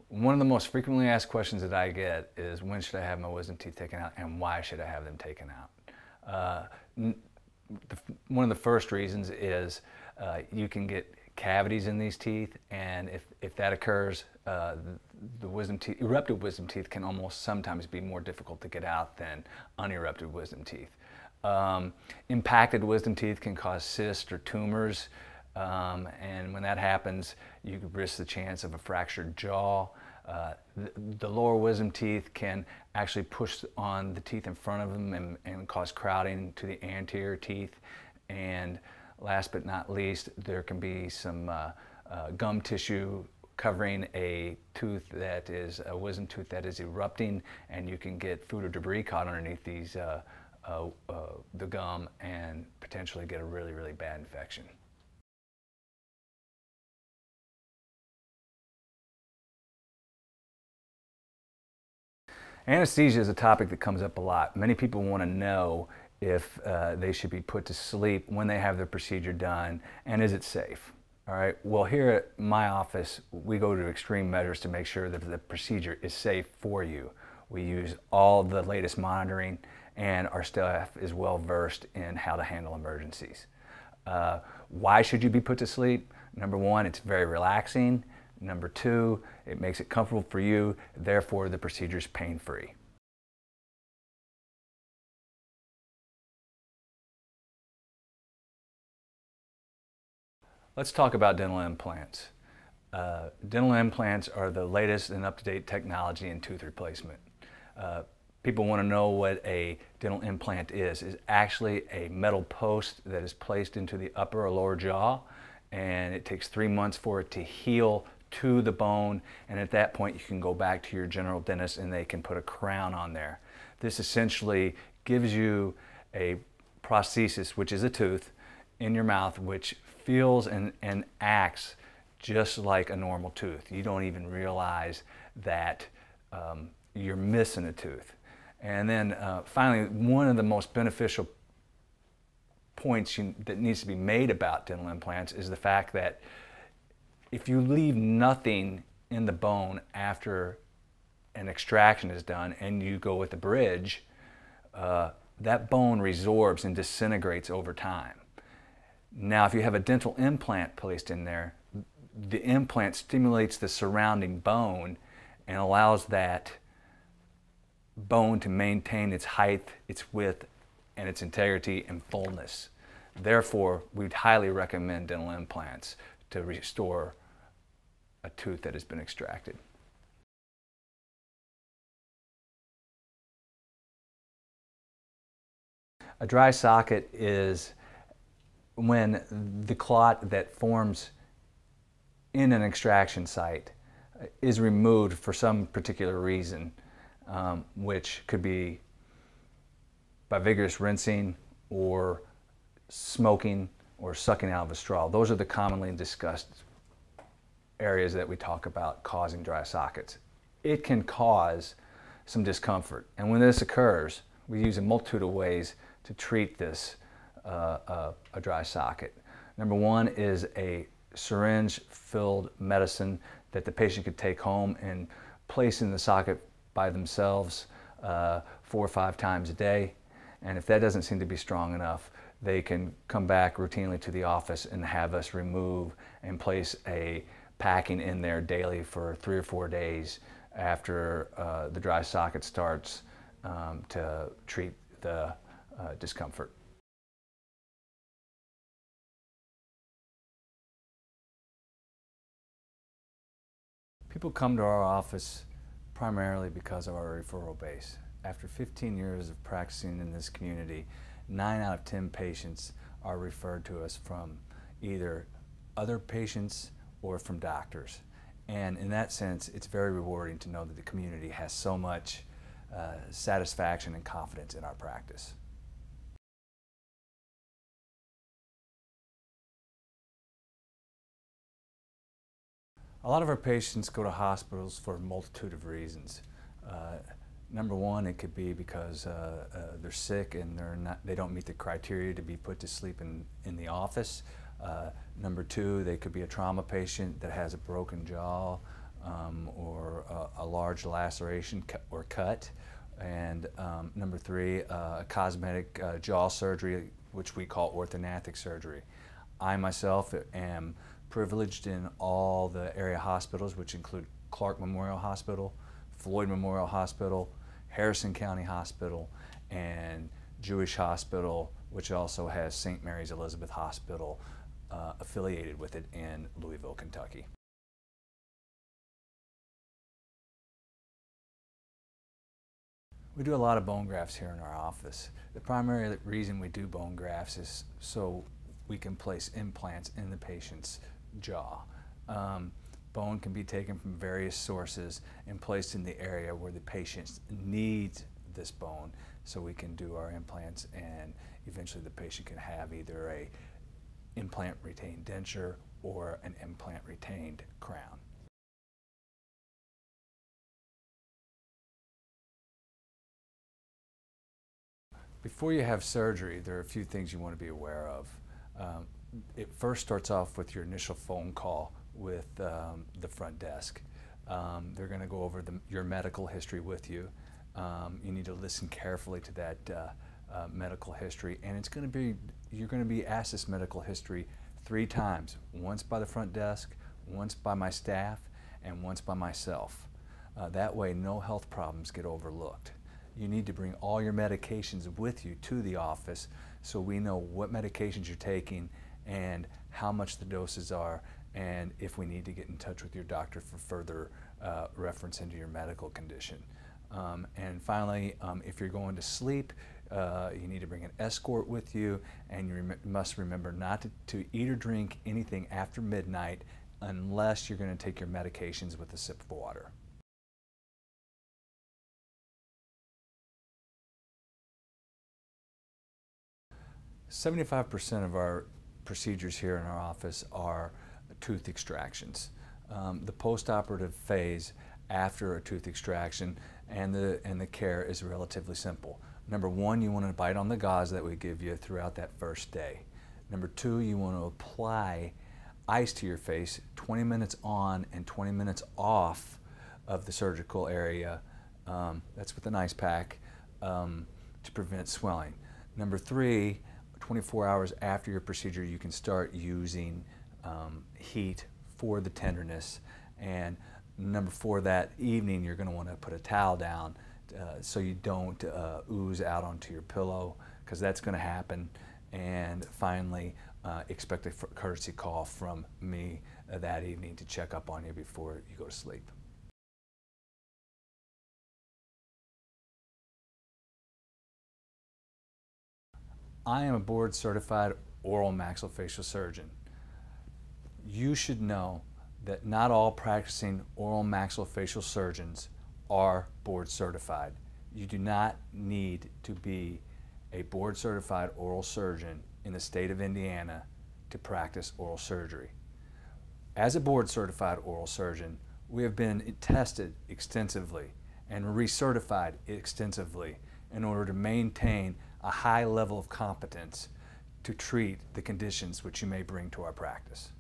One of the most frequently asked questions that I get is, when should I have my wisdom teeth taken out and why should I have them taken out? One of the first reasons is you can get cavities in these teeth, and if that occurs, the wisdom teeth, erupted wisdom teeth can almost sometimes be more difficult to get out than unerupted wisdom teeth. Impacted wisdom teeth can cause cysts or tumors, and when that happens, you could risk the chance of a fractured jaw. The lower wisdom teeth can actually push on the teeth in front of them and cause crowding to the anterior teeth. And last but not least, there can be some gum tissue covering a tooth that is a wisdom tooth that is erupting, and you can get food or debris caught underneath these the gum and potentially get a really, really bad infection. Anesthesia is a topic that comes up a lot. Many people want to know if they should be put to sleep when they have their procedure done, and is it safe? All right, well, here at my office, we go to extreme measures to make sure that the procedure is safe for you. We use all the latest monitoring, and our staff is well versed in how to handle emergencies. Why should you be put to sleep? Number one, it's very relaxing. Number two, it makes it comfortable for you, therefore the procedure is pain-free. Let's talk about dental implants. Dental implants are the latest and up-to-date technology in tooth replacement. People want to know what a dental implant is. It's actually a metal post that is placed into the upper or lower jaw, and it takes 3 months for it to heal to the bone, and at that point you can go back to your general dentist and they can put a crown on there. This essentially gives you a prosthesis, which is a tooth, in your mouth, which feels and acts just like a normal tooth. You don't even realize that you're missing a tooth. And then finally, one of the most beneficial points that needs to be made about dental implants is the fact that if you leave nothing in the bone after an extraction is done and you go with a bridge, that bone resorbs and disintegrates over time. Now, if you have a dental implant placed in there, the implant stimulates the surrounding bone and allows that bone to maintain its height, its width, and its integrity and fullness. Therefore, we'd highly recommend dental implants to restore a tooth that has been extracted. A dry socket is when the clot that forms in an extraction site is removed for some particular reason, which could be by vigorous rinsing or smoking or sucking out of a straw. Those are the commonly discussed areas that we talk about causing dry sockets. It can cause some discomfort, and when this occurs, we use a multitude of ways to treat this a dry socket. Number one is a syringe-filled medicine that the patient could take home and place in the socket by themselves 4 or 5 times a day. And if that doesn't seem to be strong enough, they can come back routinely to the office and have us remove and place a packing in there daily for 3 or 4 days after the dry socket starts to treat the discomfort. People come to our office primarily because of our referral base. After 15 years of practicing in this community, 9 out of 10 patients are referred to us from either other patients or from doctors. And in that sense, it's very rewarding to know that the community has so much satisfaction and confidence in our practice. A lot of our patients go to hospitals for a multitude of reasons. Number one, it could be because they're sick and they don't meet the criteria to be put to sleep in the office. Number two, they could be a trauma patient that has a broken jaw or a large laceration or cut. And number three, cosmetic jaw surgery, which we call orthognathic surgery. I myself am privileged in all the area hospitals, which include Clark Memorial Hospital, Floyd Memorial Hospital, Harrison County Hospital, and Jewish Hospital, which also has St. Mary's Elizabeth Hospital affiliated with it in Louisville, Kentucky. We do a lot of bone grafts here in our office. The primary reason we do bone grafts is so we can place implants in the patient's jaw. Bone can be taken from various sources and placed in the area where the patient needs this bone, so we can do our implants, and eventually the patient can have either a implant retained denture or an implant retained crown. Before you have surgery, there are a few things you want to be aware of. It first starts off with your initial phone call with the front desk. They're going to go over your medical history with you. You need to listen carefully to that medical history, and you're going to be asked this medical history 3 times, once by the front desk, once by my staff, and once by myself. That way no health problems get overlooked. You need to bring all your medications with you to the office so we know what medications you're taking and how much the doses are, and if we need to get in touch with your doctor for further reference into your medical condition. And finally, if you're going to sleep, you need to bring an escort with you, and you must remember not to eat or drink anything after midnight unless you're going to take your medications with a sip of water. "75% of our procedures here in our office are tooth extractions. The post-operative phase after a tooth extraction and the care is relatively simple. Number 1, you want to bite on the gauze that we give you throughout that first day. Number 2, you want to apply ice to your face 20 minutes on and 20 minutes off of the surgical area. That's with an ice pack to prevent swelling. Number 3, 24 hours after your procedure, you can start using heat for the tenderness. And number 4, that evening, you're going to want to put a towel down so you don't ooze out onto your pillow, because that's going to happen. And finally, expect a courtesy call from me that evening to check up on you before you go to sleep. I am a board-certified oral maxillofacial surgeon. You should know that not all practicing oral maxillofacial surgeons are board-certified. You do not need to be a board-certified oral surgeon in the state of Indiana to practice oral surgery. As a board-certified oral surgeon, we have been tested extensively and recertified extensively in order to maintain a high level of competence to treat the conditions which you may bring to our practice.